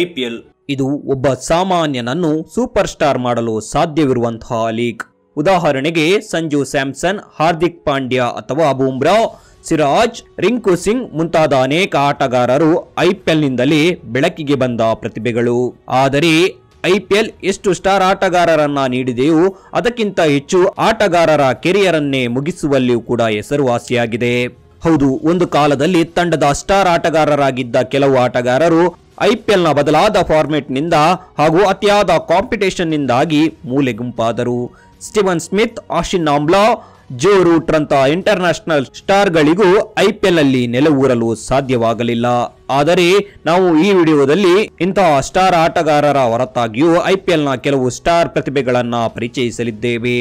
IPL ಇದು ಒಬ್ಬ ಸಾಮಾನ್ಯನನ್ನು super star ಮಾಡಲು ಸಾಧ್ಯವಿರುವಂತಹ ಲೀಗ್. ಉದಾಹರಣೆಗೆ ಸಂಜು ಸ್ಯಾಮ್ಸನ್, ಹಾರ್ದಿಕ್ ಪಾಂಡ್ಯ ಅಥವಾ ಬೂಮ್ರಾ, ಸಿರಾಜ್, ರಿಂಕು ಸಿಂಗ್ ಮುಂತಾದ ಅನೇಕ ಆಟಗಾರರು ಐಪಿಎಲ್ನಿಂದಲೇ ಬೆಳಕಿಗೆ ಬಂದ ಪ್ರತಿಭೆಗಳು. ಆದರೆ ಐಪಿಎಲ್ ಎಷ್ಟು ಸ್ಟಾರ್ ಆಟಗಾರರನ್ನ ನೀಡಿದೆಯೋ ಅದಕ್ಕಿಂತ ಹೆಚ್ಚು ಆಟಗಾರರ ಕೆರಿಯರ್ ಅನ್ನೇ ಮುಗಿಸುವಲ್ಲಿಯೂ ಕೂಡ ಹೆಸರುವಾಸಿಯಾಗಿದೆ. ಹೌದು, ಒಂದು ಕಾಲದಲ್ಲಿ ತಂಡದ ಸ್ಟಾರ್ ಆಟಗಾರರಾಗಿದ್ದ ಕೆಲವು ಆಟಗಾರರು ಐಪಿಎಲ್ನ ಬದಲಾದ ಫಾರ್ಮೆಟ್ ನಿಂದ ಹಾಗೂ ಅತಿಯಾದ ಕಾಂಪಿಟೇಷನ್ ನಿಂದಾಗಿ ಮೂಲೆ ಗುಂಪಾದರು. Steven Smith, Hashim Amla, Joe Root ರಂತ ಇಂಟರ್ನ್ಯಾಷನಲ್ ಸ್ಟಾರ್ಗಳಿಗೂ ಐಪಿಎಲ್ ನಲ್ಲಿ ನೆಲೆಯೂರಲು ಸಾಧ್ಯವಾಗಲಿಲ್ಲ. ಆದರೆ ನಾವು ಈ ವಿಡಿಯೋದಲ್ಲಿ ಇಂತಹ ಸ್ಟಾರ್ ಆಟಗಾರರ ಹೊರತಾಗಿಯೂ ಐಪಿಎಲ್ ನ ಕೆಲವು ಸ್ಟಾರ್ ಪ್ರತಿಭೆಗಳನ್ನ ಪರಿಚಯಿಸಲಿದ್ದೇವೆ.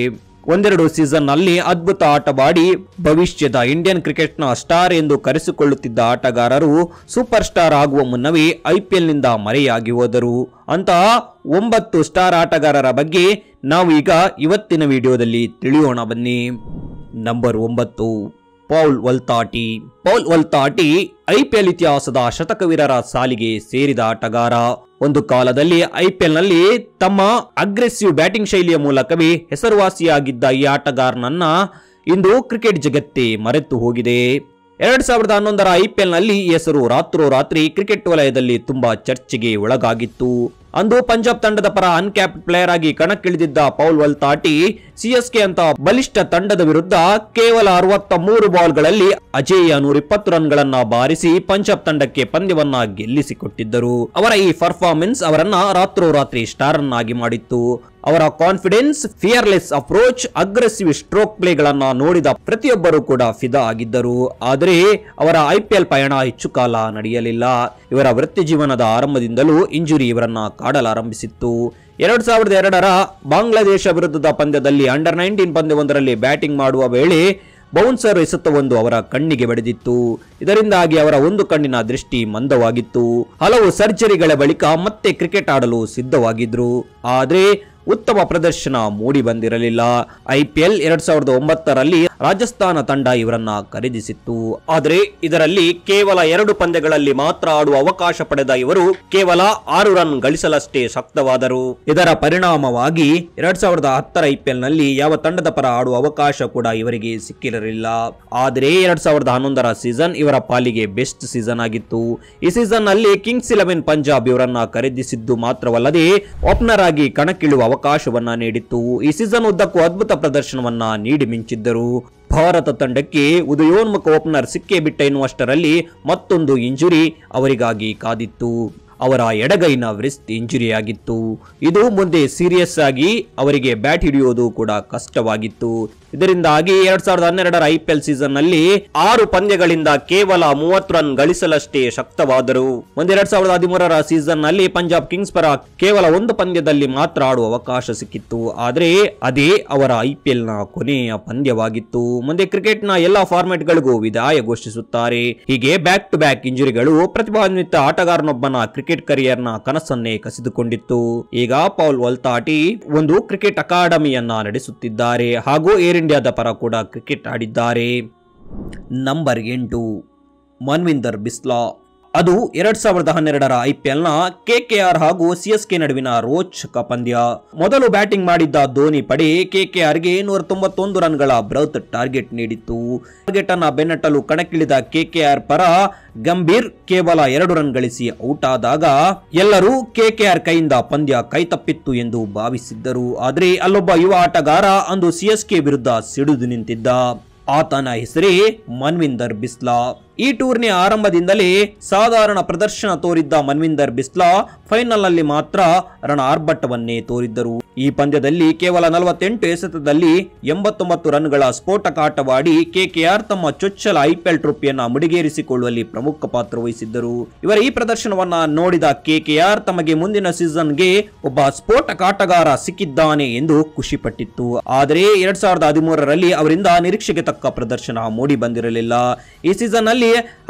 ಒಂದೆರಡು ಸೀಸನ್ ನಲ್ಲಿ ಅದ್ಭುತ ಆಟವಾಡಿ ಭವಿಷ್ಯದ ಇಂಡಿಯನ್ ಕ್ರಿಕೆಟ್ ನ ಸ್ಟಾರ್ ಎಂದು ಕರೆಸಿಕೊಳ್ಳುತ್ತಿದ್ದ ಆಟಗಾರರು ಸೂಪರ್ ಸ್ಟಾರ್ ಆಗುವ ಮುನ್ನವೇ ಐಪಿಎಲ್ ನಿಂದ ಮರೆಯಾಗಿ ಹೋದರು. ಅಂತಹ 9 ಸ್ಟಾರ್ ಆಟಗಾರರ ಬಗ್ಗೆ ನಾವು ಈಗ ಇವತ್ತಿನ ವಿಡಿಯೋದಲ್ಲಿ ತಿಳಿಯೋಣ ಬನ್ನಿ. ನಂಬರ್ 9, ಪೌಲ್ ವಲ್ತಾಟಿ. ಪೌಲ್ ವಲ್ತಾಟಿ ಐಪಿಎಲ್ ಇತಿಹಾಸದ ಶತಕವೀರರ ಸಾಲಿಗೆ ಸೇರಿದ ಆಟಗಾರ. ಒಂದು ಕಾಲದಲ್ಲಿ ಐಪಿಎಲ್ ನಲ್ಲಿ ತಮ್ಮ ಅಗ್ರೆಸಿವ್ ಬ್ಯಾಟಿಂಗ್ ಶೈಲಿಯ ಮೂಲಕವೇ ಹೆಸರುವಾಸಿಯಾಗಿದ್ದ ಈ ಆಟಗಾರನನ್ನ ಇಂದು ಕ್ರಿಕೆಟ್ ಜಗತ್ತೇ ಮರೆತು ಹೋಗಿದೆ. 2011ರ ಐಪಿಎಲ್ ನಲ್ಲಿ ಈ ಹೆಸರು ರಾತ್ರೋರಾತ್ರಿ ಕ್ರಿಕೆಟ್ ವಲಯದಲ್ಲಿ ತುಂಬಾ ಚರ್ಚೆಗೆ ಒಳಗಾಗಿತ್ತು. ಅಂದು ಪಂಜಾಬ್ ತಂಡದ ಪರ ಅನ್ಕ್ಯಾಪ್ಡ್ ಪ್ಲೇಯರ್ ಆಗಿ ಕಣಕ್ಕಿಳಿದಿದ್ದ ಪೌಲ್ ವಲ್ತಾಟಿ ಸಿಎಸ್ಕೆ ಅಂತ ಬಲಿಷ್ಠ ತಂಡದ ವಿರುದ್ಧ ಕೇವಲ 63 ಬಾಲ್ಗಳಲ್ಲಿ ಅಜೇಯ 120 ರನ್ಗಳನ್ನ ಬಾರಿಸಿ ಪಂಜಾಬ್ ತಂಡಕ್ಕೆ ಪಂದ್ಯವನ್ನ ಗೆಲ್ಲಿಸಿಕೊಟ್ಟಿದ್ದರು. ಅವರ ಈ ಪರ್ಫಾರ್ಮೆನ್ಸ್ ಅವರನ್ನ ರಾತ್ರೋರಾತ್ರಿ ಸ್ಟಾರ್ ಅನ್ನಾಗಿ ಮಾಡಿತ್ತು. ಅವರ confidence, fearless approach, aggressive stroke ಪ್ಲೇಗಳನ್ನ ನೋಡಿದ ಪ್ರತಿಯೊಬ್ಬರು ಕೂಡ ಫಿದಾ ಆಗಿದ್ದರು. ಆದರೆ ಅವರ ಐಪಿಎಲ್ ಪಯಣ ಹೆಚ್ಚು ಕಾಲ ನಡೆಯಲಿಲ್ಲ. ಇವರ ವೃತ್ತಿ ಜೀವನದ ಆರಂಭದಿಂದಲೂ ಇಂಜುರಿ ಇವರನ್ನ ಕಾಡಲಾರಂಭಿಸಿತ್ತು. 2002ರ ಬಾಂಗ್ಲಾದೇಶ ವಿರುದ್ಧದ ಪಂದ್ಯದಲ್ಲಿ ಅಂಡರ್ 19 ಪಂದ್ಯವೊಂದರಲ್ಲಿ ಬ್ಯಾಟಿಂಗ್ ಮಾಡುವ ವೇಳೆ ಬೌನ್ಸರ್ ಎಸೆತವೊಂದು ಅವರ ಕಣ್ಣಿಗೆ ಬಡಿದಿತ್ತು. ಇದರಿಂದಾಗಿ ಅವರ ಒಂದು ಕಣ್ಣಿನ ದೃಷ್ಟಿ ಮಂದವಾಗಿತ್ತು. ಹಲವು ಸರ್ಜರಿಗಳ ಬಳಿಕ ಮತ್ತೆ ಕ್ರಿಕೆಟ್ ಆಡಲು ಸಿದ್ಧವಾಗಿದ್ರು. ಆದರೆ ಉತ್ತಮ ಪ್ರದರ್ಶನ ಮೂಡಿ ಬಂದಿರಲಿಲ್ಲ. ಐಪಿಎಲ್ 2009ರಲ್ಲಿ ರಾಜಸ್ಥಾನ ತಂಡ ಇವರನ್ನ ಖರೀದಿಸಿತ್ತು. ಆದರೆ ಇದರಲ್ಲಿ ಕೇವಲ 2 ಪಂದ್ಯಗಳಲ್ಲಿ ಮಾತ್ರ ಆಡುವ ಅವಕಾಶ ಪಡೆದ ಇವರು ಕೇವಲ 6 ರನ್ ಗಳಿಸಲಷ್ಟೇ ಶಕ್ತವಾದರು. ಇದರ ಪರಿಣಾಮವಾಗಿ 2010ರ ಐಪಿಎಲ್ ನಲ್ಲಿ ಯಾವ ತಂಡದ ಪರ ಆಡುವ ಅವಕಾಶ ಕೂಡ ಇವರಿಗೆ ಸಿಕ್ಕಿರಲಿಲ್ಲ. ಆದರೆ 2011ರ ಸೀಸನ್ ಇವರ ಪಾಲಿಗೆ ಬೆಸ್ಟ್ ಸೀಸನ್ ಆಗಿತ್ತು. ಈ ಸೀಸನ್ ನಲ್ಲಿ ಕಿಂಗ್ಸ್ 11 ಪಂಜಾಬ್ ಇವರನ್ನ ಖರೀದಿಸಿದ್ದು ಮಾತ್ರವಲ್ಲದೆ ಓಪನರ್ ಆಗಿ ಕಣಕ್ಕಿಳುವ ಅವಕಾಶವನ್ನ ನೀಡಿತ್ತು. ಈ ಸೀಸನ್ ಉದ್ದಕ್ಕೂ ಅದ್ಭುತ ಪ್ರದರ್ಶನವನ್ನ ನೀಡಿ ಮಿಂಚಿದ್ದರು. ಭಾರತ ತಂಡಕ್ಕೆ ಉದಯೋನ್ಮುಖ ಓಪನರ್ ಸಿಕ್ಕೇ ಬಿಟ್ಟ ಎನ್ನುವಷ್ಟರಲ್ಲಿ ಮತ್ತೊಂದು ಇಂಜುರಿ ಅವರಿಗಾಗಿ ಕಾದಿತ್ತು. ಅವರ ಎಡಗೈನ ವ್ರಿಸ್ಟ್ ಇಂಜುರಿ ಆಗಿತ್ತು. ಇದು ಮುಂದೆ ಸೀರಿಯಸ್ ಆಗಿ ಅವರಿಗೆ ಬ್ಯಾಟ್ ಹಿಡಿಯೋದು ಕೂಡ ಕಷ್ಟವಾಗಿತ್ತು. ಇದರಿಂದಾಗಿ 2012ರ ಐಪಿಎಲ್ ಸೀಸನ್ ನಲ್ಲಿ 6 ಪಂದ್ಯಗಳಿಂದ ಕೇವಲ 30 ರನ್ ಗಳಿಸಲಷ್ಟೇ ಶಕ್ತವಾದರು. ಮುಂದೆ 2013ರ ಸೀಸನ್ ನಲ್ಲಿ ಪಂಜಾಬ್ ಕಿಂಗ್ಸ್ ಪರ ಕೇವಲ 1 ಪಂದ್ಯದಲ್ಲಿ ಮಾತ್ರ ಆಡುವ ಅವಕಾಶ ಸಿಕ್ಕಿತ್ತು. ಆದರೆ ಅದೇ ಅವರ ಐಪಿಎಲ್ ನ ಕೊನೆಯ ಪಂದ್ಯವಾಗಿತ್ತು. ಮುಂದೆ ಕ್ರಿಕೆಟ್ ನ ಎಲ್ಲಾ ಫಾರ್ಮೆಟ್ ಗಳಿಗೂ ವಿದಾಯ ಘೋಷಿಸುತ್ತಾರೆ. ಹೀಗೆ ಬ್ಯಾಕ್ ಟು ಬ್ಯಾಕ್ ಇಂಜುರಿಗಳು ಪ್ರತಿಭಾನ್ವಿತ ಆಟಗಾರನೊಬ್ಬನ ಕ್ರಿಕೆಟ್ ಕರಿಯರ್ ನ ಕನಸನ್ನೇ ಕಸಿದುಕೊಂಡಿತ್ತು. ಈಗ ಪೌಲ್ ವಲ್ತಾಟಿ ಒಂದು ಕ್ರಿಕೆಟ್ ಅಕಾಡೆಮಿಯನ್ನ ನಡೆಸುತ್ತಿದ್ದಾರೆ ಹಾಗೂ ಏರ್ ಇಂಡಿಯಾದ ಪರ ಕೂಡ ಕ್ರಿಕೆಟ್ ಆಡಿದ್ದಾರೆ. ನಂಬರ್ 8, ಮನ್ವಿಂದರ್ ಬಿಸ್ಲಾ. ಅದು 2012ರ ಐಪಿಎಲ್ ನ ಕೆಕೆಆರ್ ಹಾಗೂ ಸಿಎಸ್ಕೆ ನಡುವಿನ ರೋಚಕ ಪಂದ್ಯ. ಮೊದಲು ಬ್ಯಾಟಿಂಗ್ ಮಾಡಿದ್ದ ಧೋನಿ ಪಡೆ ಕೆಕೆಆರ್ ಗೆ 191 ರನ್ಗಳ ಬೃಹತ್ ಟಾರ್ಗೆಟ್ ನೀಡಿತ್ತು. ಟಾರ್ಗೆಟ್ ಅನ್ನ ಬೆನ್ನಟ್ಟಲು ಕಣಕ್ಕಿಳಿದ ಕೆಕೆಆರ್ ಪರ ಗಂಭೀರ್ ಕೇವಲ 2 ರನ್ ಗಳಿಸಿ ಔಟ್ ಆದಾಗ ಎಲ್ಲರೂ ಕೆಕೆಆರ್ ಕೈಯಿಂದ ಪಂದ್ಯ ಕೈತಪ್ಪಿತ್ತು ಎಂದು ಭಾವಿಸಿದ್ದರು. ಆದರೆ ಅಲ್ಲೊಬ್ಬ ಯುವ ಆಟಗಾರ ಅಂದು ಸಿಎಸ್ಕೆ ವಿರುದ್ಧ ಸಿಡಿದು ನಿಂತಿದ್ದ. ಆತನ ಹೆಸರೇ ಮನ್ವಿಂದರ್ ಬಿಸ್ಲಾ. ಈ ಟೂರ್ನಿ ಆರಂಭದಿಂದಲೇ ಸಾಧಾರಣ ಪ್ರದರ್ಶನ ತೋರಿದ್ದ ಮನ್ವಿಂದರ್ ಬಿಸ್ಲಾ ಫೈನಲ್ ನಲ್ಲಿ ಮಾತ್ರ ರಣ ಆರ್ಭಟವನ್ನೇ ತೋರಿದ್ದರು. ಈ ಪಂದ್ಯದಲ್ಲಿ ಕೇವಲ 48 ಎಸೆತದಲ್ಲಿ 89 ರನ್ಗಳ ಸ್ಫೋಟಕ ಆಟವಾಡಿ ಕೆಕೆಆರ್ ತಮ್ಮ ಚೊಚ್ಚಲ ಐಪಿಎಲ್ ಟ್ರೋಫಿಯನ್ನ ಮುಡಿಗೇರಿಸಿಕೊಳ್ಳುವಲ್ಲಿ ಪ್ರಮುಖ ಪಾತ್ರ ವಹಿಸಿದ್ದರು. ಇವರ ಈ ಪ್ರದರ್ಶನವನ್ನ ನೋಡಿದ ಕೆಕೆಆರ್ ತಮಗೆ ಮುಂದಿನ ಸೀಸನ್ಗೆ ಒಬ್ಬ ಸ್ಫೋಟಕ ಆಟಗಾರ ಸಿಕ್ಕಿದ್ದಾನೆ ಎಂದು ಖುಷಿ ಪಟ್ಟಿತ್ತು. ಆದರೆ 2013ರಲ್ಲಿ ಅವರಿಂದ ನಿರೀಕ್ಷೆಗೆ ತಕ್ಕ ಪ್ರದರ್ಶನ ಮೂಡಿ ಬಂದಿರಲಿಲ್ಲ. ಈ ಸೀಸನ್ ನಲ್ಲಿ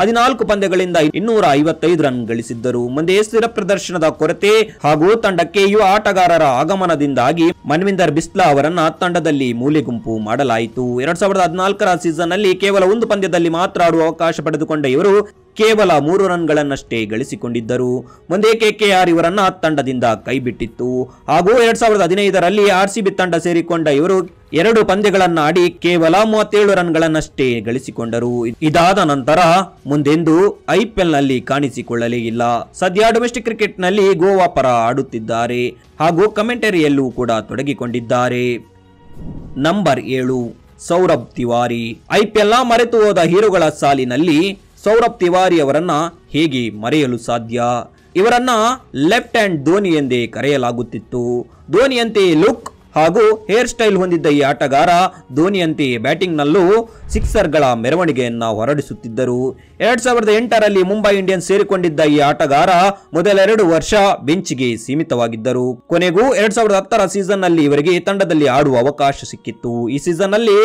14 ಪಂದ್ಯಗಳಿಂದ 255 ರನ್ ಗಳಿಸಿದ್ದರು. ಮುಂದೆ ಸ್ಥಿರ ಪ್ರದರ್ಶನದ ಕೊರತೆ ಹಾಗೂ ತಂಡಕ್ಕೆ ಯುವ ಆಟಗಾರರ ಆಗಮನದಿಂದಾಗಿ ಮನ್ವಿಂದರ್ ಬಿಸ್ಲಾ ಅವರನ್ನ ತಂಡದಲ್ಲಿ ಮೂಲೆ ಗುಂಪು ಮಾಡಲಾಯಿತು. 2014ರ ಸೀಸನ್ ನಲ್ಲಿ ಕೇವಲ 1 ಪಂದ್ಯದಲ್ಲಿ ಮಾತ್ರ ಆಡುವ ಅವಕಾಶ ಪಡೆದುಕೊಂಡ ಇವರು ಕೇವಲ 3 ರನ್ಗಳನ್ನಷ್ಟೇ ಗಳಿಸಿಕೊಂಡಿದ್ದರು. ಮುಂದೆ KKR ಇವರನ್ನ ತಂಡದಿಂದ ಕೈಬಿಟ್ಟಿತ್ತು. ಹಾಗೂ 2015ರಲ್ಲಿ RCB ತಂಡ ಸೇರಿಕೊಂಡ ಇವರು 2 ಪಂದ್ಯಗಳನ್ನಾಡಿ ಕೇವಲ 37 ರನ್ಗಳನ್ನಷ್ಟೇ ಗಳಿಸಿಕೊಂಡರು. ಇದಾದ ನಂತರ ಮುಂದೆಂದೂ IPLನಲ್ಲಿ ಕಾಣಿಸಿಕೊಳ್ಳಲೇ ಇಲ್ಲ. ಸದ್ಯ ಡೊಮೆಸ್ಟಿಕ್ ಕ್ರಿಕೆಟ್ನಲ್ಲಿ ಗೋವಾ ಪರ ಆಡುತ್ತಿದ್ದಾರೆ ಹಾಗೂ ಕಮೆಂಟರಿಯಲ್ಲೂ ಕೂಡ ತೊಡಗಿಕೊಂಡಿದ್ದಾರೆ. ನಂಬರ್ 7 ಸೌರಭ್ ತಿವಾರಿ. IPLನ ಮರೆತು ಹೋದ ಹೀರೋಗಳ ಸಾಲಿನಲ್ಲಿ ಸೌರಭ್ ತಿವಾರಿ ಅವರನ್ನ ಹೇಗೆ ಮರೆಯಲು ಸಾಧ್ಯ? ಇವರನ್ನ ಲೆಫ್ಟ್ ಹ್ಯಾಂಡ್ ಧೋನಿ ಎಂದೇ ಕರೆಯಲಾಗುತ್ತಿತ್ತು. ಧೋನಿಯಂತೆ ಲುಕ್ ಹಾಗೂ ಹೇರ್ ಸ್ಟೈಲ್ ಹೊಂದಿದ್ದ ಈ ಆಟಗಾರ ಧೋನಿಯಂತೆ ಬ್ಯಾಟಿಂಗ್ ನಲ್ಲೂ ಸಿಕ್ಸರ್ಗಳ ಮೆರವಣಿಗೆಯನ್ನ ಹೊರಡಿಸುತ್ತಿದ್ದರು. 2008ರಲ್ಲಿ ಮುಂಬೈ ಇಂಡಿಯನ್ಸ್ ಸೇರಿಕೊಂಡಿದ್ದ ಈ ಆಟಗಾರ ಮೊದಲ 2 ವರ್ಷ ಬೆಂಚ್ಗೆ ಸೀಮಿತವಾಗಿದ್ದರು. ಕೊನೆಗೂ 2010ರ ಸೀಸನ್ ನಲ್ಲಿ ಇವರಿಗೆ ತಂಡದಲ್ಲಿ ಆಡುವ ಅವಕಾಶ ಸಿಕ್ಕಿತ್ತು. ಈ ಸೀಸನ್ ನಲ್ಲಿ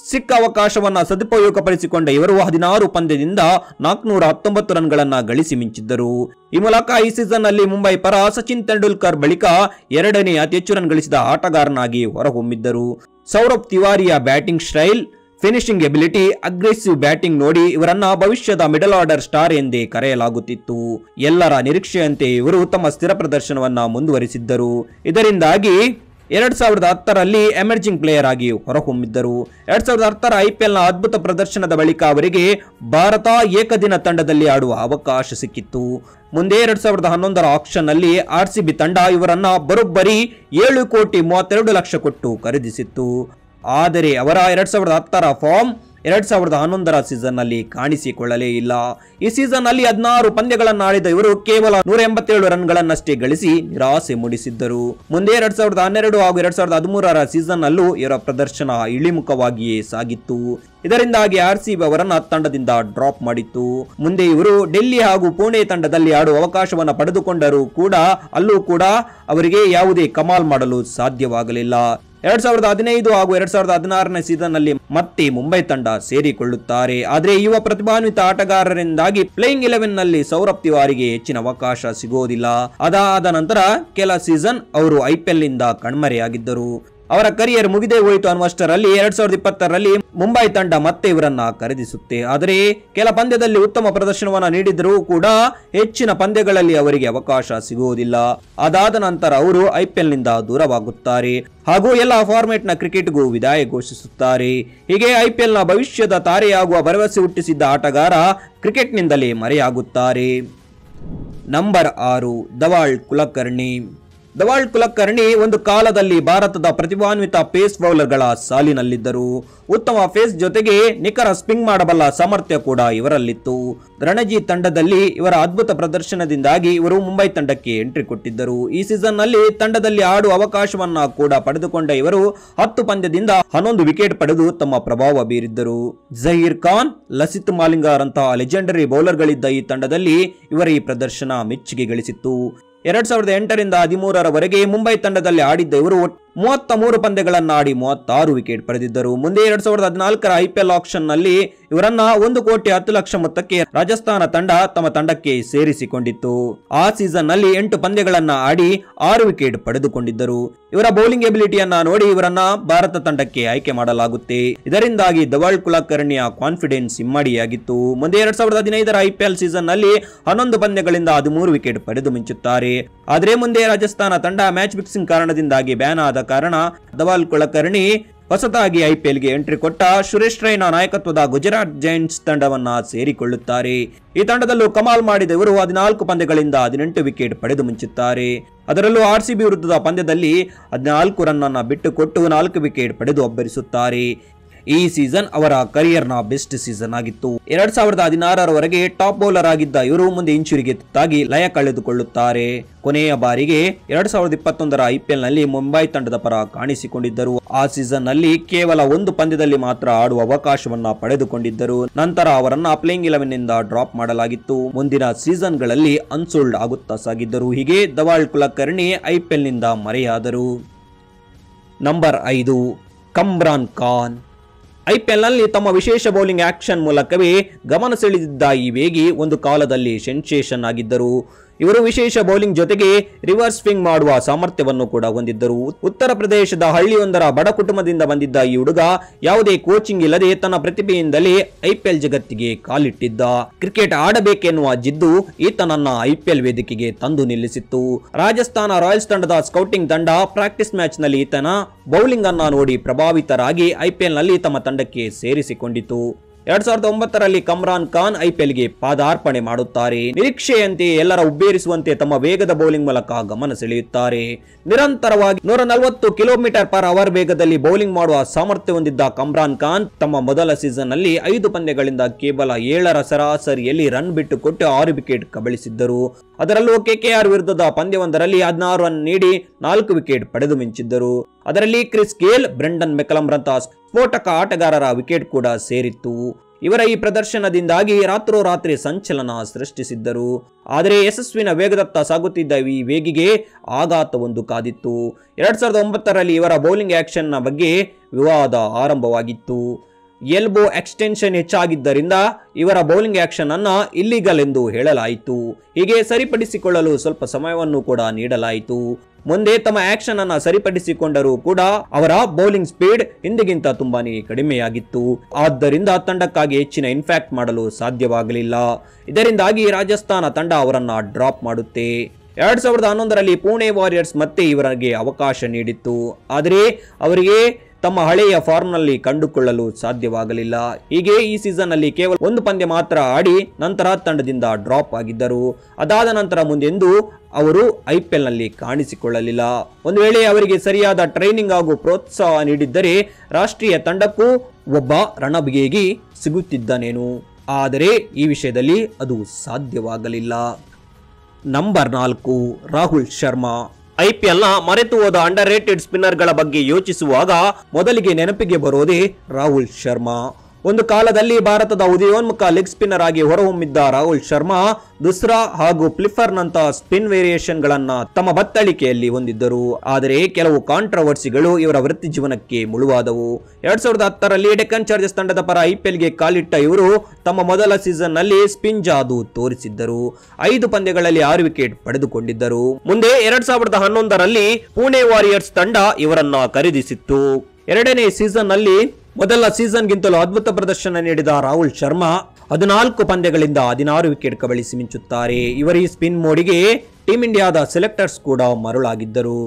ಸಿಕ್ಕ ಅವಕಾಶವನ್ನ ಸದುಪಯೋಗಪಡಿಸಿಕೊಂಡ ಇವರು 16 ಪಂದ್ಯದಿಂದ 419 ರನ್ಗಳನ್ನ ಗಳಿಸಿ ಮಿಂಚಿದ್ದರು. ಈ ಮೂಲಕ ಈ ಸೀಸನ್ ನಲ್ಲಿ ಮುಂಬೈ ಪರ ಸಚಿನ್ ತೆಂಡೂಲ್ಕರ್ ಬಳಿಕ 2ನೇ ಅತಿ ಹೆಚ್ಚು ರನ್ ಗಳಿಸಿದ ಆಟಗಾರನಾಗಿ ಹೊರಹೊಮ್ಮಿದ್ದರು. ಸೌರಭ್ ತಿವಾರಿಯ batting style, finishing ability, aggressive batting ನೋಡಿ ಇವರನ್ನ ಭವಿಷ್ಯದ ಮಿಡಲ್ ಆರ್ಡರ್ ಸ್ಟಾರ್ ಎಂದೇ ಕರೆಯಲಾಗುತ್ತಿತ್ತು. ಎಲ್ಲರ ನಿರೀಕ್ಷೆಯಂತೆ ಇವರು ತಮ್ಮ ಸ್ಥಿರ ಪ್ರದರ್ಶನವನ್ನ ಮುಂದುವರಿಸಿದ್ದರು. ಇದರಿಂದಾಗಿ 2010ರಲ್ಲಿ ಎಮರ್ಜಿಂಗ್ ಪ್ಲೇಯರ್ ಆಗಿ ಹೊರಹೊಮ್ಮಿದ್ದರು. 2010ರ IPLನ ಅದ್ಭುತ ಪ್ರದರ್ಶನದ ಬಳಿಕ ಅವರಿಗೆ ಭಾರತ ಏಕದಿನ ತಂಡದಲ್ಲಿ ಆಡುವ ಅವಕಾಶ ಸಿಕ್ಕಿತ್ತು. ಮುಂದೆ 2011ರ ಆಕ್ಷನ್ ನಲ್ಲಿ RCB ತಂಡ ಇವರನ್ನ ಬರೋಬ್ಬರಿ 7 ಕೋಟಿ 32 ಲಕ್ಷ ಕೊಟ್ಟು ಖರೀದಿಸಿತ್ತು. ಆದರೆ ಅವರ 2010ರ ಫಾರ್ಮ್ 2011ರ ಸೀಸನ್ ನಲ್ಲಿ ಕಾಣಿಸಿಕೊಳ್ಳಲೇ ಇಲ್ಲ. ಈ ಸೀಸನ್ ನಲ್ಲಿ 16 ಪಂದ್ಯಗಳನ್ನು ಆಡಿದ ಇವರು ಕೇವಲ 187 ರನ್ಗಳನ್ನಷ್ಟೇ ಗಳಿಸಿ ನಿರಾಸೆ ಮೂಡಿಸಿದ್ದರು. ಮುಂದೆ 2012 ಹಾಗೂ 2013ರ ಸೀಸನ್ ನಲ್ಲೂ ಇವರ ಪ್ರದರ್ಶನ ಇಳಿಮುಖವಾಗಿಯೇ ಸಾಗಿತ್ತು. ಇದರಿಂದಾಗಿ RCB ಅವರನ್ನ ತಂಡದಿಂದ ಡ್ರಾಪ್ ಮಾಡಿತ್ತು. ಮುಂದೆ ಇವರು ಡೆಲ್ಲಿ ಹಾಗೂ ಪುಣೆ ತಂಡದಲ್ಲಿ ಆಡುವ ಅವಕಾಶವನ್ನು ಪಡೆದುಕೊಂಡರೂ ಕೂಡ ಅಲ್ಲೂ ಕೂಡ ಅವರಿಗೆ ಯಾವುದೇ ಕಮಾಲ್ ಮಾಡಲು ಸಾಧ್ಯವಾಗಲಿಲ್ಲ. 2015 ಹಾಗೂ 2016ನೇ ಸೀಸನ್ ನಲ್ಲಿ ಮತ್ತೆ ಮುಂಬೈ ತಂಡ ಸೇರಿಕೊಳ್ಳುತ್ತಾರೆ. ಆದರೆ ಯುವ ಪ್ರತಿಭಾನ್ವಿತ ಆಟಗಾರರಿಂದಾಗಿ ಪ್ಲೇಯಿಂಗ್ 11 ನಲ್ಲಿ ಸೌರಭ್ ತಿವಾರಿಗೆ ಹೆಚ್ಚಿನ ಅವಕಾಶ ಸಿಗೋದಿಲ್ಲ. ಅದಾದ ನಂತರ ಕೆಲ ಸೀಸನ್ ಅವರು IPL ನಿಂದ ಕಣ್ಮರೆಯಾಗಿದ್ದರು. ಅವರ ಕರಿಯರ್ ಮುಗಿದೇ ಹೋಯಿತು ಅನ್ನುವಷ್ಟರಲ್ಲಿ 2020ರಲ್ಲಿ ಮುಂಬೈ ತಂಡ ಮತ್ತೆ ಇವರನ್ನ ಖರೀದಿಸುತ್ತೆ. ಆದರೆ ಕೆಲ ಪಂದ್ಯದಲ್ಲಿ ಉತ್ತಮ ಪ್ರದರ್ಶನವನ್ನ ನೀಡಿದರೂ ಕೂಡ ಹೆಚ್ಚಿನ ಪಂದ್ಯಗಳಲ್ಲಿ ಅವರಿಗೆ ಅವಕಾಶ ಸಿಗುವುದಿಲ್ಲ. ಅದಾದ ನಂತರ ಅವರು IPL ನಿಂದ ದೂರವಾಗುತ್ತಾರೆ ಹಾಗೂ ಎಲ್ಲ ಫಾರ್ಮೆಟ್ ನ ಕ್ರಿಕೆಟ್ಗೂ ವಿದಾಯ ಘೋಷಿಸುತ್ತಾರೆ. ಹೀಗೆ IPL ನ ಭವಿಷ್ಯದ ತಾರೆಯಾಗುವ ಭರವಸೆ ಹುಟ್ಟಿಸಿದ್ದ ಆಟಗಾರ ಕ್ರಿಕೆಟ್ ನಿಂದಲೇ ಮರೆಯಾಗುತ್ತಾರೆ. ನಂಬರ್ 6 ಧವಾಲ್ ಕುಲಕರ್ಣಿ. ಧವಾಲ್ ಕುಲಕರ್ಣಿ ಒಂದು ಕಾಲದಲ್ಲಿ ಭಾರತದ ಪ್ರತಿಭಾನ್ವಿತ ಪೇಸ್ ಬೌಲರ್ಗಳ ಸಾಲಿನಲ್ಲಿದ್ದರು. ಉತ್ತಮ ಫೇಸ್ ಜೊತೆಗೆ ನಿಖರ ಸ್ಪಿನ್ ಮಾಡಬಲ್ಲ ಸಾಮರ್ಥ್ಯ ಕೂಡ ಇವರಲ್ಲಿತ್ತು. ರಣಜಿ ತಂಡದಲ್ಲಿ ಇವರ ಅದ್ಭುತ ಪ್ರದರ್ಶನದಿಂದಾಗಿ ಇವರು ಮುಂಬೈ ತಂಡಕ್ಕೆ ಎಂಟ್ರಿ ಕೊಟ್ಟಿದ್ದರು. ಈ ಸೀಸನ್ ನಲ್ಲಿ ತಂಡದಲ್ಲಿ ಆಡುವ ಅವಕಾಶವನ್ನ ಕೂಡ ಪಡೆದುಕೊಂಡ ಇವರು 10 ಪಂದ್ಯದಿಂದ 11 ವಿಕೆಟ್ ಪಡೆದು ತಮ್ಮ ಪ್ರಭಾವ ಬೀರಿದ್ದರು. ಜಹೀರ್ ಖಾನ್, ಲಸಿತ್ ಮಾಲಿಂಗಾರಂತಹ ಲೆಜೆಂಡರಿ ಬೌಲರ್ಗಳಿದ್ದ ಈ ತಂಡದಲ್ಲಿ ಇವರ ಈ ಪ್ರದರ್ಶನ ಮೆಚ್ಚುಗೆ ಗಳಿಸಿತ್ತು. 2008ರಿಂದ 2013ರವರೆಗೆ ಮುಂಬೈ ತಂಡದಲ್ಲಿ ಆಡಿದ್ದ ಇವರು 33 ಪಂದ್ಯಗಳನ್ನಾಡಿ 36 ವಿಕೆಟ್ ಪಡೆದಿದ್ದರು. ಮುಂದೆ 2014ರ IPL ಆಕ್ಷನ್ ನಲ್ಲಿ ಇವರನ್ನ 1 ಕೋಟಿ 10 ಲಕ್ಷ ಮೊತ್ತಕ್ಕೆ ರಾಜಸ್ಥಾನ ತಂಡ ತಮ್ಮ ತಂಡಕ್ಕೆ ಸೇರಿಸಿಕೊಂಡಿತ್ತು. ಆ ಸೀಸನ್ ನಲ್ಲಿ 8 ಪಂದ್ಯಗಳನ್ನ ಆಡಿ 6 ವಿಕೆಟ್ ಪಡೆದುಕೊಂಡಿದ್ದರು. ಇವರ ಬೌಲಿಂಗ್ ಎಬಿಲಿಟಿಯನ್ನ ನೋಡಿ ಇವರನ್ನ ಭಾರತ ತಂಡಕ್ಕೆ ಆಯ್ಕೆ ಮಾಡಲಾಗುತ್ತೆ. ಇದರಿಂದಾಗಿ ಧವಾಲ್ ಕುಲಕರ್ಣಿಯ ಕಾನ್ಫಿಡೆನ್ಸ್ ಇಮ್ಮಡಿಯಾಗಿತ್ತು. ಮುಂದೆ 2015ರ IPL ಸೀಸನ್ ನಲ್ಲಿ 11 ಪಂದ್ಯಗಳಿಂದ 13 ವಿಕೆಟ್ ಪಡೆದು ಮಿಂಚುತ್ತಾರೆ. ಆದರೆ ಮುಂದೆ ರಾಜಸ್ಥಾನ ತಂಡ ಮ್ಯಾಚ್ ಫಿಕ್ಸಿಂಗ್ ಕಾರಣದಿಂದಾಗಿ ಬ್ಯಾನ್ ಆದ ಕಾರಣ ಧವಾಲ್ ಕುಲಕರ್ಣಿ ಹೊಸತಾಗಿ IPLಗೆ ಎಂಟ್ರಿ ಕೊಟ್ಟ ಸುರೇಶ್ ರೈನಾ ನಾಯಕತ್ವದ ಗುಜರಾತ್ ಜೈಂಟ್ಸ್ ತಂಡವನ್ನ ಸೇರಿಕೊಳ್ಳುತ್ತಾರೆ. ಈ ತಂಡದಲ್ಲೂ ಕಮಾಲ್ ಮಾಡಿದ ಇವರು 14 ಪಂದ್ಯಗಳಿಂದ 18 ವಿಕೆಟ್ ಪಡೆದು ಮಿಂಚುತ್ತಾರೆ. ಅದರಲ್ಲೂ RCB ವಿರುದ್ಧದ ಪಂದ್ಯದಲ್ಲಿ 14 ರನ್ ಅನ್ನ ಬಿಟ್ಟುಕೊಟ್ಟು 4 ವಿಕೆಟ್ ಪಡೆದು ಅಬ್ಬರಿಸುತ್ತಾರೆ. ಈ ಸೀಸನ್ ಅವರ ಕರಿಯರ್ನ ಬೆಸ್ಟ್ ಸೀಸನ್ ಆಗಿತ್ತು. 2016ರವರೆಗೆ ಟಾಪ್ ಬೌಲರ್ ಆಗಿದ್ದ ಇವರು ಮುಂದೆ ಇಂಚುರಿಗೆ ತುತ್ತಾಗಿ ಲಯ ಕಳೆದುಕೊಳ್ಳುತ್ತಾರೆ. ಕೊನೆಯ ಬಾರಿಗೆ 2021ರ IPL ನಲ್ಲಿ ಮುಂಬೈ ತಂಡದ ಪರ ಕಾಣಿಸಿಕೊಂಡಿದ್ದರು. ಆ ಸೀಸನ್ ನಲ್ಲಿ ಕೇವಲ 1 ಪಂದ್ಯದಲ್ಲಿ ಮಾತ್ರ ಆಡುವ ಅವಕಾಶವನ್ನ ಪಡೆದುಕೊಂಡಿದ್ದರು. ನಂತರ ಅವರನ್ನ ಪ್ಲೇಯಿಂಗ್ 11 ನಿಂದ ಡ್ರಾಪ್ ಮಾಡಲಾಗಿತ್ತು. ಮುಂದಿನ ಸೀಸನ್ ಗಳಲ್ಲಿ ಅನ್ಸೋಲ್ಡ್ ಆಗುತ್ತಾ ಸಾಗಿದ್ದರು. ಹೀಗೆ ಧವಾಲ್ ಕುಲಕರ್ಣಿ IPL ನಿಂದ ಮರೆಯಾದರು. ನಂಬರ್ 5 ಕಮ್ರಾನ್ ಖಾನ್. IPL ನಲ್ಲಿ ತಮ್ಮ ವಿಶೇಷ ಬೌಲಿಂಗ್ ಆಕ್ಷನ್ ಮೂಲಕವೇ ಗಮನ ಸೆಳೆದಿದ್ದ ಈ ವೇಗಿ ಒಂದು ಕಾಲದಲ್ಲಿ ಸೆನ್ಸೇಷನ್ ಆಗಿದ್ದರು. ಇವರು ವಿಶೇಷ ಬೌಲಿಂಗ್ ಜೊತೆಗೆ ರಿವರ್ಸ್ ಸ್ವಿಂಗ್ ಮಾಡುವ ಸಾಮರ್ಥ್ಯವನ್ನು ಕೂಡ ಹೊಂದಿದ್ದರು. ಉತ್ತರ ಪ್ರದೇಶದ ಹಳ್ಳಿಯೊಂದರ ಬಡ ಕುಟುಂಬದಿಂದ ಬಂದಿದ್ದ ಈ ಹುಡುಗ ಯಾವುದೇ ಕೋಚಿಂಗ್ ಇಲ್ಲದೆ ತನ್ನ ಪ್ರತಿಭೆಯಿಂದಲೇ ಐಪಿಎಲ್ ಜಗತ್ತಿಗೆ ಕಾಲಿಟ್ಟಿದ್ದ. ಕ್ರಿಕೆಟ್ ಆಡಬೇಕೆನ್ನುವ ಜಿದ್ದು ಈತನನ್ನ ಐಪಿಎಲ್ ವೇದಿಕೆಗೆ ತಂದು ನಿಲ್ಲಿಸಿತ್ತು. ರಾಜಸ್ಥಾನ ರಾಯಲ್ಸ್ ತಂಡದ ಸ್ಕೌಟಿಂಗ್ ತಂಡ ಪ್ರಾಕ್ಟೀಸ್ ಮ್ಯಾಚ್ ನಲ್ಲಿ ಈತನ ಬೌಲಿಂಗ್ ಅನ್ನ ನೋಡಿ ಪ್ರಭಾವಿತರಾಗಿ ಐಪಿಎಲ್ ನಲ್ಲಿ ತಮ್ಮ ತಂಡಕ್ಕೆ ಸೇರಿಸಿಕೊಂಡಿತು. 2009ರಲ್ಲಿ ಕಮ್ರಾನ್ ಖಾನ್ ಐಪಿಎಲ್ಗೆ ಪಾದಾರ್ಪಣೆ ಮಾಡುತ್ತಾರೆ. ನಿರೀಕ್ಷೆಯಂತೆ ಎಲ್ಲರ ಉಬ್ಬೇರಿಸುವಂತೆ ತಮ್ಮ ವೇಗದ ಬೌಲಿಂಗ್ ಮೂಲಕ ಗಮನ ಸೆಳೆಯುತ್ತಾರೆ. ನಿರಂತರವಾಗಿ 140 km/h ವೇಗದಲ್ಲಿ ಬೌಲಿಂಗ್ ಮಾಡುವ ಸಾಮರ್ಥ್ಯ ಹೊಂದಿದ್ದ ಕಮ್ರಾನ್ ಖಾನ್ ತಮ್ಮ ಮೊದಲ ಸೀಸನ್ ನಲ್ಲಿ 5 ಪಂದ್ಯಗಳಿಂದ ಕೇವಲ 7ರ ಸರಾಸರಿಯಲ್ಲಿ ರನ್ ಬಿಟ್ಟು ಕೊಟ್ಟು 6 ವಿಕೆಟ್ ಕಬಳಿಸಿದ್ದರು. ಅದರಲ್ಲೂ ಕೆಕೆಆರ್ ವಿರುದ್ಧದ ಪಂದ್ಯವೊಂದರಲ್ಲಿ 16 ರನ್ ನೀಡಿ 4 ವಿಕೆಟ್ ಪಡೆದು ಮಿಂಚಿದ್ದರು. ಅದರಲ್ಲಿ ಕ್ರಿಸ್ ಗೇಲ್, ಬ್ರೆಂಡನ್ ಮೆಕಲಮ್ ರಂತಹ ಸ್ಫೋಟಕ ಆಟಗಾರರ ವಿಕೆಟ್ ಕೂಡ ಸೇರಿತ್ತು. ಇವರ ಈ ಪ್ರದರ್ಶನದಿಂದಾಗಿ ರಾತ್ರೋರಾತ್ರಿ ಸಂಚಲನ ಸೃಷ್ಟಿಸಿದ್ದರು. ಆದರೆ ಯಶಸ್ವಿನ ವೇಗದತ್ತ ಸಾಗುತ್ತಿದ್ದ ಈ ವೇಗಿಗೆ ಆಘಾತವೊಂದು ಕಾದಿತ್ತು. 2009ರಲ್ಲಿ ಇವರ ಬೌಲಿಂಗ್ ಆಕ್ಷನ್ನ ಬಗ್ಗೆ ವಿವಾದ ಆರಂಭವಾಗಿತ್ತು. ಎಲ್ಬೋ ಎಕ್ಸ್ಟೆನ್ಷನ್ ಹೆಚ್ಚಾಗಿದ್ದರಿಂದ ಇವರ ಬೌಲಿಂಗ್ ಆಕ್ಷನ್ ಅನ್ನ ಇಲ್ಲಿಗಲ್ ಎಂದು ಹೇಳಲಾಯಿತು. ಹೀಗೆ ಸರಿಪಡಿಸಿಕೊಳ್ಳಲು ಸ್ವಲ್ಪ ಸಮಯವನ್ನು ಕೂಡ ನೀಡಲಾಯಿತು. ಮುಂದೆ ತಮ್ಮ ಆಕ್ಷನ್ ಅನ್ನ ಸರಿಪಡಿಸಿಕೊಂಡರೂ ಕೂಡ ಅವರ ಬೌಲಿಂಗ್ ಸ್ಪೀಡ್ ಹಿಂದಿಗಿಂತ ತುಂಬಾನೇ ಕಡಿಮೆಯಾಗಿತ್ತು. ಆದ್ದರಿಂದ ತಂಡಕ್ಕಾಗಿ ಹೆಚ್ಚಿನ ಇನ್ಫ್ಯಾಕ್ಟ್ ಮಾಡಲು ಸಾಧ್ಯವಾಗಲಿಲ್ಲ. ಇದರಿಂದಾಗಿ ರಾಜಸ್ಥಾನ ತಂಡ ಅವರನ್ನ ಡ್ರಾಪ್ ಮಾಡುತ್ತೆ. 2011ರಲ್ಲಿ ಪುಣೆ ವಾರಿಯರ್ಸ್ ಮತ್ತೆ ಇವರಿಗೆ ಅವಕಾಶ ನೀಡಿತ್ತು. ಆದರೆ ಅವರಿಗೆ ತಮ್ಮ ಹಳೆಯ ಫಾರ್ಮ್ ನಲ್ಲಿ ಕಂಡುಕೊಳ್ಳಲು ಸಾಧ್ಯವಾಗಲಿಲ್ಲ. ಹೀಗೆ ಈ ಸೀಸನ್ ನಲ್ಲಿ ಕೇವಲ 1 ಪಂದ್ಯ ಮಾತ್ರ ಆಡಿ ನಂತರ ತಂಡದಿಂದ ಡ್ರಾಪ್ ಆಗಿದ್ದರು. ಅದಾದ ನಂತರ ಮುಂದೆಂದೂ ಅವರು ಐಪಿಎಲ್ ನಲ್ಲಿ ಕಾಣಿಸಿಕೊಳ್ಳಲಿಲ್ಲ. ಒಂದು ವೇಳೆ ಅವರಿಗೆ ಸರಿಯಾದ ಟ್ರೈನಿಂಗ್ ಹಾಗೂ ಪ್ರೋತ್ಸಾಹ ನೀಡಿದ್ದರೆ ರಾಷ್ಟ್ರೀಯ ತಂಡಕ್ಕೂ ಒಬ್ಬ ರಣಬಿಗೇಗಿ ಸಿಗುತ್ತಿದ್ದನೇನು. ಆದರೆ ಈ ವಿಷಯದಲ್ಲಿ ಅದು ಸಾಧ್ಯವಾಗಲಿಲ್ಲ. ನಂಬರ್ 4 ರಾಹುಲ್ ಶರ್ಮಾ. ಐಪಿಎಲ್ನ ಮರೆತು ಹೋದ ಅಂಡರ್ ರೇಟೆಡ್ ಸ್ಪಿನ್ನರ್ಗಳ ಬಗ್ಗೆ ಯೋಚಿಸುವಾಗ ಮೊದಲಿಗೆ ನೆನಪಿಗೆ ಬರೋದೇ ರಾಹುಲ್ ಶರ್ಮಾ. ಒಂದು ಕಾಲದಲ್ಲಿ ಭಾರತದ ಉದಯೋನ್ಮುಖ ಲೆಗ್ ಸ್ಪಿನ್ನರ್ ಆಗಿ ಹೊರಹೊಮ್ಮಿದ್ದ ರಾಹುಲ್ ಶರ್ಮಾ ದುಸ್ರಾ ಹಾಗೂ ಫ್ಲಿಫರ್ ನಂತಹ ಸ್ಪಿನ್ ವೇರಿಯೇಷನ್ ಗಳನ್ನ ತಮ್ಮ ಬತ್ತಳಿಕೆಯಲ್ಲಿ ಹೊಂದಿದ್ದರು. ಆದರೆ ಕೆಲವು ಕಾಂಟ್ರವರ್ಸಿಗಳು ಇವರ ವೃತ್ತಿ ಜೀವನಕ್ಕೆ ಮುಳುವಾದವು. 2010ರಲ್ಲಿ ಡೆಕ್ಕನ್ ಚಾರ್ಜರ್ಸ್ ತಂಡದ ಪರ ಐಪಿಎಲ್ಗೆ ಕಾಲಿಟ್ಟ ಇವರು ತಮ್ಮ ಮೊದಲ ಸೀಸನ್ ನಲ್ಲಿ ಸ್ಪಿನ್ ಜಾದು ತೋರಿಸಿದ್ದರು. 5 ಪಂದ್ಯಗಳಲ್ಲಿ 6 ವಿಕೆಟ್ ಪಡೆದುಕೊಂಡಿದ್ದರು. ಮುಂದೆ 2011ರಲ್ಲಿ ಪುಣೆ ವಾರಿಯರ್ಸ್ ತಂಡ ಇವರನ್ನ ಖರೀದಿಸಿತ್ತು. 2ನೇ ಸೀಸನ್ ನಲ್ಲಿ ಮೊದಲ ಸೀಸನ್ಗಿಂತಲೂ ಅದ್ಭುತ ಪ್ರದರ್ಶನ ನೀಡಿದ ರಾಹುಲ್ ಶರ್ಮಾ 14 ಪಂದ್ಯಗಳಿಂದ 16 ವಿಕೆಟ್ ಕಬಳಿಸಿ ಮಿಂಚುತ್ತಾರೆ. ಇವರ ಈ ಸ್ಪಿನ್ ಮೋಡಿಗೆ ಟೀಂ ಇಂಡಿಯಾದ ಸೆಲೆಕ್ಟರ್ಸ್ ಕೂಡ ಮರುಳಾಗಿದ್ದರು.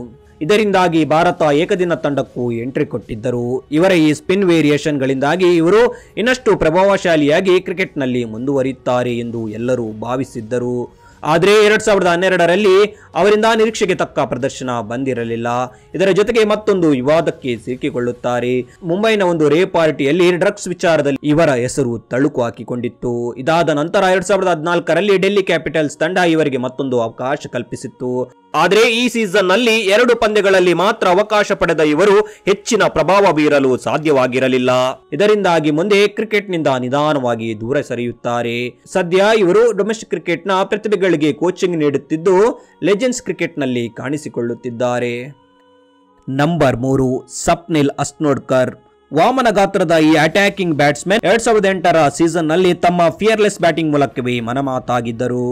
ಇದರಿಂದಾಗಿ ಭಾರತ ಏಕದಿನ ತಂಡಕ್ಕೂ ಎಂಟ್ರಿ ಕೊಟ್ಟಿದ್ದರು. ಇವರ ಈ ಸ್ಪಿನ್ ವೇರಿಯೇಷನ್ ಗಳಿಂದಾಗಿ ಇವರು ಇನ್ನಷ್ಟು ಪ್ರಭಾವಶಾಲಿಯಾಗಿ ಕ್ರಿಕೆಟ್ ನಲ್ಲಿ ಮುಂದುವರಿಯುತ್ತಾರೆ ಎಂದು ಎಲ್ಲರೂ ಭಾವಿಸಿದ್ದರು. ಆದರೆ 2012ರಲ್ಲಿ ಅವರಿಂದ ನಿರೀಕ್ಷೆಗೆ ತಕ್ಕ ಪ್ರದರ್ಶನ ಬಂದಿರಲಿಲ್ಲ. ಇದರ ಜೊತೆಗೆ ಮತ್ತೊಂದು ವಿವಾದಕ್ಕೆ ಸಿಕ್ಕಿಕೊಳ್ಳುತ್ತಾರೆ. ಮುಂಬೈನ ಒಂದು ರೇವ್ ಪಾರ್ಟಿಯಲ್ಲಿ ಡ್ರಗ್ಸ್ ವಿಚಾರದಲ್ಲಿ ಇವರ ಹೆಸರು ತಳುಕು ಹಾಕಿಕೊಂಡಿತ್ತು. ಇದಾದ ನಂತರ 2014ರಲ್ಲಿ ಡೆಲ್ಲಿ ಕ್ಯಾಪಿಟಲ್ಸ್ ತಂಡ ಇವರಿಗೆ ಮತ್ತೊಂದು ಅವಕಾಶ ಕಲ್ಪಿಸಿತ್ತು. ಆದರೆ ಈ ಸೀಸನ್ ನಲ್ಲಿ 2 ಪಂದ್ಯಗಳಲ್ಲಿ ಮಾತ್ರ ಅವಕಾಶ ಪಡೆದ ಇವರು ಹೆಚ್ಚಿನ ಪ್ರಭಾವ ಬೀರಲು ಸಾಧ್ಯವಾಗಿರಲಿಲ್ಲ. ಇದರಿಂದಾಗಿ ಮುಂದೆ ಕ್ರಿಕೆಟ್ ನಿಂದ ನಿಧಾನವಾಗಿ ದೂರ ಸರಿಯುತ್ತಾರೆ. ಸದ್ಯ ಇವರು ಡೊಮೆಸ್ಟಿಕ್ ಕ್ರಿಕೆಟ್ ನ ಪ್ರತಿಭೆಗಳಿಗೆ ಕೋಚಿಂಗ್ ನೀಡುತ್ತಿದ್ದು ಲೆಜೆಂಡ್ಸ್ ಕ್ರಿಕೆಟ್ ನಲ್ಲಿ ಕಾಣಿಸಿಕೊಳ್ಳುತ್ತಿದ್ದಾರೆ. ನಂಬರ್ 3 ಸ್ವಪ್ನಿಲ್ ಅಸ್ನೋಡ್ಕರ್. ವಾಮನ ಗಾತ್ರದ ಈ ಅಟ್ಯಾಕಿಂಗ್ ಬ್ಯಾಟ್ಸ್ಮನ್ 2008ರ ಸೀಸನ್ ನಲ್ಲಿ ತಮ್ಮ ಫಿಯರ್ಲೆಸ್ ಬ್ಯಾಟಿಂಗ್ ಮೂಲಕವೇ ಮನಮಾತಾಗಿದ್ದರು.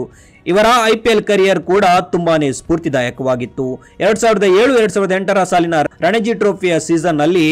ಇವರ ಐಪಿಎಲ್ ಕರಿಯರ್ ಕೂಡ ತುಂಬಾನೇ ಸ್ಫೂರ್ತಿದಾಯಕವಾಗಿತ್ತು. 2007-2008ರ ಸಾಲಿನ ರಣಜಿ ಟ್ರೋಫಿಯ ಸೀಸನ್ ನಲ್ಲಿ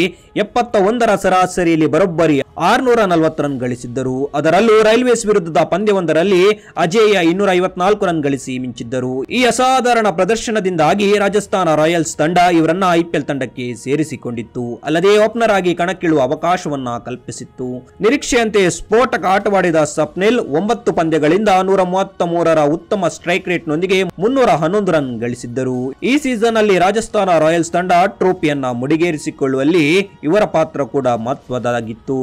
71ರ ಸರಾಸರಿಯಲ್ಲಿ ಬರೋಬ್ಬರಿ 640 ರನ್ ಗಳಿಸಿದ್ದರು. ಅದರಲ್ಲೂ ರೈಲ್ವೇಸ್ ವಿರುದ್ಧದ ಪಂದ್ಯವೊಂದರಲ್ಲಿ ಅಜೇಯ 254 ರನ್ ಗಳಿಸಿ ಮಿಂಚಿದ್ದರು. ಈ ಅಸಾಧಾರಣ ಪ್ರದರ್ಶನದಿಂದಾಗಿ ರಾಜಸ್ಥಾನ ರಾಯಲ್ಸ್ ತಂಡ ಇವರನ್ನ ಐಪಿಎಲ್ ತಂಡಕ್ಕೆ ಸೇರಿಸಿಕೊಂಡಿತ್ತು. ಅಲ್ಲದೆ ಓಪನರ್ ಆಗಿ ಕಣಕ್ಕಿಳುವ ಅವಕಾಶವನ್ನ ಕಲ್ಪಿಸಿತ್ತು. ನಿರೀಕ್ಷೆಯಂತೆ ಸ್ಫೋಟಕ ಆಟವಾಡಿದ ಸ್ವಪ್ನಿಲ್ 9 ಪಂದ್ಯಗಳಿಂದ 133ರ ಉತ್ತಮ ಸ್ಟ್ರೈಕ್ ರೇಟ್ ನೊಂದಿಗೆ 311 ರನ್ ಗಳಿಸಿದ್ದರು. ಈ ಸೀಸನ್ ಅಲ್ಲಿ ರಾಜಸ್ಥಾನ ರಾಯಲ್ಸ್ ತಂಡ ಟ್ರೋಫಿಯನ್ನ ಮುಡಿಗೇರಿಸಿಕೊಳ್ಳುವಲ್ಲಿ ಇವರ ಪಾತ್ರ ಕೂಡ ಮಹತ್ವದಾಗಿತ್ತು.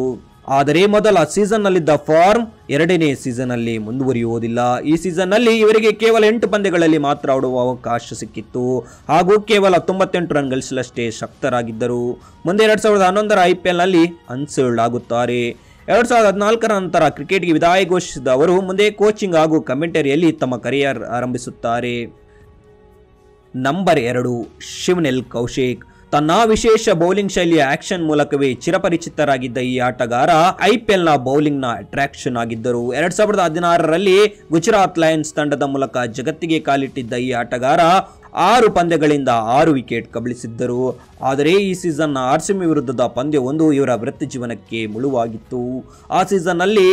ಆದರೆ ಮೊದಲ ಸೀಸನ್ ನಲ್ಲಿದ್ದ ಫಾರ್ಮ್ 2ನೇ ಸೀಸನ್ ಅಲ್ಲಿ ಮುಂದುವರಿಯುವುದಿಲ್ಲ. ಈ ಸೀಸನ್ ನಲ್ಲಿ ಇವರಿಗೆ ಕೇವಲ 8 ಪಂದ್ಯಗಳಲ್ಲಿ ಮಾತ್ರ ಆಡುವ ಅವಕಾಶ ಸಿಕ್ಕಿತ್ತು ಹಾಗೂ ಕೇವಲ 98 ರನ್ ಗಳಿಸಲಷ್ಟೇ ಶಕ್ತರಾಗಿದ್ದರು. ಮುಂದೆ 2011ರ ಐಪಿಎಲ್ ನಲ್ಲಿ ಅನ್ಸೋಲ್ಡ್ ಆಗುತ್ತಾರೆ. 2014ರ ನಂತರ ಕ್ರಿಕೆಟ್ಗೆ ವಿದಾಯ ಘೋಷಿಸಿದ ಅವರು ಮುಂದೆ ಕೋಚಿಂಗ್ ಹಾಗೂ ಕಮೆಂಟರಿಯಲ್ಲಿ ತಮ್ಮ ಕರಿಯರ್ ಆರಂಭಿಸುತ್ತಾರೆ. ನಂಬರ್ 2 ಶಿವನೆಲ್ ಕೌಶಿಕ್. ತನ್ನ ವಿಶೇಷ ಬೌಲಿಂಗ್ ಶೈಲಿಯ ಆಕ್ಷನ್ ಮೂಲಕವೇ ಚಿರಪರಿಚಿತರಾಗಿದ್ದ ಈ ಆಟಗಾರ IPL ನ ಬೌಲಿಂಗ್ ನ ಅಟ್ರಾಕ್ಷನ್ ಆಗಿದ್ದರು. 2016ರಲ್ಲಿ ಗುಜರಾತ್ ಲಯನ್ಸ್ ತಂಡದ ಮೂಲಕ ಜಗತ್ತಿಗೆ ಕಾಲಿಟ್ಟಿದ್ದ ಈ ಆಟಗಾರ 6 ಪಂದ್ಯಗಳಿಂದ 6 ವಿಕೆಟ್ ಕಬಳಿಸಿದ್ದರು. ಆದರೆ ಈ ಸೀಸನ್ನ RCB ವಿರುದ್ಧದ ಪಂದ್ಯವೊಂದು ಇವರ ವೃತ್ತಿ ಜೀವನಕ್ಕೆ ಮುಳುವಾಗಿತ್ತು. ಆ ಸೀಸನ್ನಲ್ಲಿ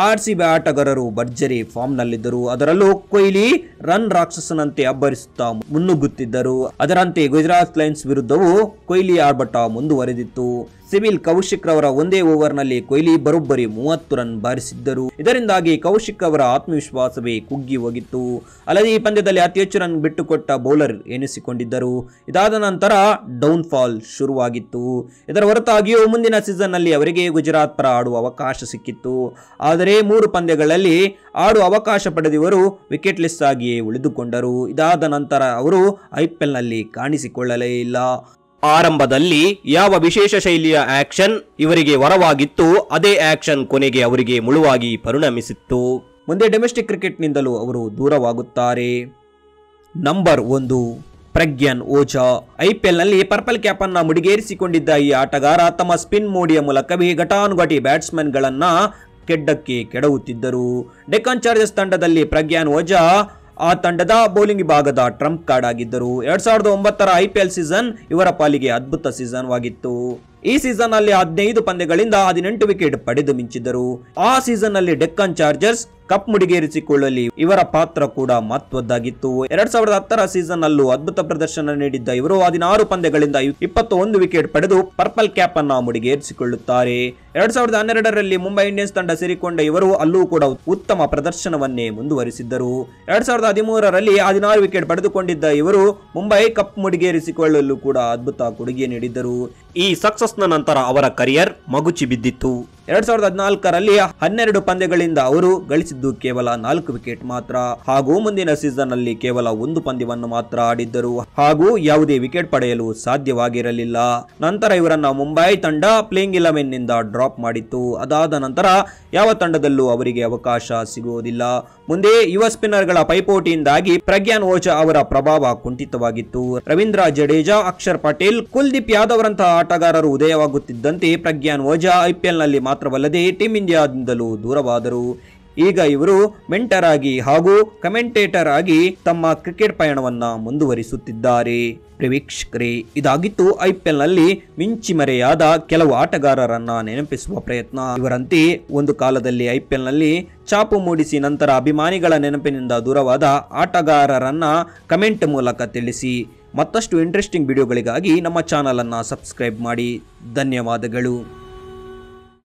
RCB ಆಟಗಾರರು ಭರ್ಜರಿ ಫಾರ್ಮ್ ನಲ್ಲಿದ್ದರು. ಅದರಲ್ಲೂ ಕೊಹ್ಲಿ ರನ್ ರಾಕ್ಷಸನಂತೆ ಅಬ್ಬರಿಸುತ್ತಾ ಮುನ್ನುಗ್ಗುತ್ತಿದ್ದರು. ಅದರಂತೆ ಗುಜರಾತ್ ಲಯನ್ಸ್ ವಿರುದ್ಧವೂ ಕೊಹ್ಲಿ ಆರ್ಭಟ ಮುಂದುವರೆದಿತ್ತು. ಸಿವಿಲ್ ಕೌಶಿಕ್ ರವರ ಒಂದೇ ಓವರ್ನಲ್ಲಿ ಕೊಹ್ಲಿ ಬರೋಬ್ಬರಿ 30 ರನ್ ಬಾರಿಸಿದ್ದರು. ಇದರಿಂದಾಗಿ ಕೌಶಿಕ್ ಅವರ ಆತ್ಮವಿಶ್ವಾಸವೇ ಕುಗ್ಗಿ ಹೋಗಿತ್ತು. ಅಲ್ಲದೆ ಈ ಪಂದ್ಯದಲ್ಲಿ ಅತಿ ಹೆಚ್ಚು ರನ್ ಬಿಟ್ಟುಕೊಟ್ಟ ಬೌಲರ್ ಎನಿಸಿಕೊಂಡಿದ್ದರು. ಇದಾದ ನಂತರ ಡೌನ್ ಫಾಲ್ ಶುರುವಾಗಿತ್ತು. ಇದರ ಹೊರತಾಗಿಯೂ ಮುಂದಿನ ಸೀಸನ್ನಲ್ಲಿ ಅವರಿಗೆ ಗುಜರಾತ್ ಪರ ಆಡುವ ಅವಕಾಶ ಸಿಕ್ಕಿತ್ತು. ಆದರೆ 3 ಪಂದ್ಯಗಳಲ್ಲಿ ಆಡುವ ಅವಕಾಶ ಪಡೆದಿವರು ವಿಕೆಟ್ ಲೆಸ್ ಆಗಿಯೇ ಉಳಿದುಕೊಂಡರು. ಇದಾದ ನಂತರ ಅವರು IPL ನಲ್ಲಿ ಕಾಣಿಸಿಕೊಳ್ಳಲೇ ಇಲ್ಲ. ಆರಂಭದಲ್ಲಿ ಯಾವ ವಿಶೇಷ ಶೈಲಿಯ ಆಕ್ಷನ್ ಇವರಿಗೆ ವರವಾಗಿತ್ತು, ಅದೇ ಆಕ್ಷನ್ ಕೊನೆಗೆ ಅವರಿಗೆ ಮುಳುವಾಗಿ ಪರಿಣಮಿಸಿತ್ತು. ಮುಂದೆ ಡೊಮೆಸ್ಟಿಕ್ ಕ್ರಿಕೆಟ್ನಿಂದಲೂ ಅವರು ದೂರವಾಗುತ್ತಾರೆ. ನಂಬರ್ 1 ಪ್ರಗ್ಯಾನ್ ಓಜಾ. IPL ನಲ್ಲಿ ಪರ್ಪಲ್ ಕ್ಯಾಪ್ ಅನ್ನ ಮುಡಿಗೇರಿಸಿಕೊಂಡಿದ್ದ ಈ ಆಟಗಾರ ತಮ್ಮ ಸ್ಪಿನ್ ಮೋಡಿಯ ಮೂಲಕವೇ ಘಟಾನುಘಟಿ ಬ್ಯಾಟ್ಸ್ಮನ್ ಗಳನ್ನ ಕೆಡ್ಡಕ್ಕೆ ಕೆಡವುತ್ತಿದ್ದರು. ಡೆಕ್ಕನ್ ಚಾರ್ಜರ್ಸ್ ತಂಡದಲ್ಲಿ ಪ್ರಗ್ಯಾನ್ ಓಜಾ ಆ ತಂಡದ ಬೌಲಿಂಗ್ ವಿಭಾಗದ ಟ್ರಂಪ್ ಕಾರ್ಡ್ ಆಗಿದ್ದರು. 2009ರ IPL ಸೀಸನ್ ಇವರ ಪಾಲಿಗೆ ಅದ್ಭುತ ಸೀಸನ್ ವಾಗಿತ್ತು. ಈ ಸೀಸನ್ ಅಲ್ಲಿ 15 ಪಂದ್ಯಗಳಿಂದ 18 ವಿಕೆಟ್ ಪಡೆದು ಮಿಂಚಿದರು. ಆ ಸೀಸನ್ ನಲ್ಲಿ ಡೆಕ್ಕನ್ ಚಾರ್ಜರ್ಸ್ ಕಪ್ ಮುಡಿಗೇರಿಸಿಕೊಳ್ಳಲಿ ಇವರ ಪಾತ್ರ ಕೂಡ ಮಹತ್ವದ್ದಾಗಿತ್ತು. 2010ರ ಸೀಸನ್ ಅಲ್ಲೂ ಅದ್ಭುತ ಪ್ರದರ್ಶನ ನೀಡಿದ್ದ ಇವರು 16 ಪಂದ್ಯಗಳಿಂದ 21 ವಿಕೆಟ್ ಪಡೆದು ಪರ್ಪಲ್ ಕ್ಯಾಪ್ ಅನ್ನ ಮುಡಿಗೇರಿಸಿಕೊಳ್ಳುತ್ತಾರೆ. 2012ರಲ್ಲಿ ಮುಂಬೈ ಇಂಡಿಯನ್ಸ್ ತಂಡ ಸೇರಿಕೊಂಡ ಇವರು ಅಲ್ಲೂ ಕೂಡ ಉತ್ತಮ ಪ್ರದರ್ಶನವನ್ನೇ ಮುಂದುವರಿಸಿದ್ದರು. 2013ರಲ್ಲಿ 16 ವಿಕೆಟ್ ಪಡೆದುಕೊಂಡಿದ್ದ ಇವರು ಮುಂಬೈ ಕಪ್ ಮುಡಿಗೇರಿಸಿಕೊಳ್ಳಲು ಕೂಡ ಅದ್ಭುತ ಕೊಡುಗೆ ನೀಡಿದ್ದರು. ಈ ಸಕ್ಸಸ್ನ ನಂತರ ಅವರ ಕರಿಯರ್ ಮಗುಚಿ ಬಿದ್ದಿತ್ತು. 2014ರಲ್ಲಿ 12 ಪಂದ್ಯಗಳಿಂದ ಅವರು ಗಳಿಸಿದ್ದು ಕೇವಲ 4 ವಿಕೆಟ್ ಮಾತ್ರ. ಹಾಗೂ ಮುಂದಿನ ಸೀಸನ್ ನಲ್ಲಿ ಕೇವಲ 1 ಪಂದ್ಯವನ್ನು ಮಾತ್ರ ಆಡಿದ್ದರು. ಹಾಗೂ ಯಾವುದೇ ವಿಕೆಟ್ ಪಡೆಯಲು ಸಾಧ್ಯವಾಗಿರಲಿಲ್ಲ. ನಂತರ ಇವರನ್ನ ಮುಂಬೈ ತಂಡ ಪ್ಲೇಯಿಂಗ್ 11 ನಿಂದ ಡ್ರಾಪ್ ಮಾಡಿತ್ತು. ಅದಾದ ನಂತರ ಯಾವ ತಂಡದಲ್ಲೂ ಅವರಿಗೆ ಅವಕಾಶ ಸಿಗುವುದಿಲ್ಲ. ಮುಂದೆ ಯುವ ಸ್ಪಿನ್ನರ್ ಗಳ ಪೈಪೋಟಿಯಿಂದಾಗಿ ಪ್ರಗ್ಯಾನ್ ಓಜಾ ಅವರ ಪ್ರಭಾವ ಕುಂಠಿತವಾಗಿತ್ತು. ರವೀಂದ್ರ ಜಡೇಜಾ, ಅಕ್ಷರ್ ಪಟೇಲ್, ಕುಲ್ದೀಪ್ ಯಾದವ್ ರಂತಹ ಆಟಗಾರರು ಉದಯವಾಗುತ್ತಿದ್ದಂತೆ ಪ್ರಗ್ಯಾನ್ ಓಜಾ IPL ನಲ್ಲಿ ಮಾತ್ರವಲ್ಲದೆ ಟೀಮ್ ಇಂಡಿಯಾದಿಂದಲೂ ದೂರವಾದರು. ಈಗ ಇವರು ಮೆಂಟರ್ ಆಗಿ ಹಾಗೂ ಕಮೆಂಟೇಟರ್ ಆಗಿ ತಮ್ಮ ಕ್ರಿಕೆಟ್ ಪಯಣವನ್ನ ಮುಂದುವರಿಸುತ್ತಿದ್ದಾರೆ. ವೀಕ್ಷಕರೇ, ಇದಾಗಿತ್ತು IPL ನಲ್ಲಿ ಮಿಂಚಿ ಮರೆಯಾದ ಕೆಲವು ಆಟಗಾರರನ್ನ ನೆನಪಿಸುವ ಪ್ರಯತ್ನ. ಇವರಂತೆ ಒಂದು ಕಾಲದಲ್ಲಿ IPL ನಲ್ಲಿ ಛಾಪು ಮೂಡಿಸಿ ನಂತರ ಅಭಿಮಾನಿಗಳ ನೆನಪಿನಿಂದ ದೂರವಾದ ಆಟಗಾರರನ್ನ ಕಮೆಂಟ್ ಮೂಲಕ ತಿಳಿಸಿ. ಮತ್ತಷ್ಟು ಇಂಟ್ರೆಸ್ಟಿಂಗ್ ವಿಡಿಯೋಗಳಿಗಾಗಿ ನಮ್ಮ ಚಾನಲ್ ಅನ್ನ ಸಬ್ಸ್ಕ್ರೈಬ್ ಮಾಡಿ. ಧನ್ಯವಾದಗಳು.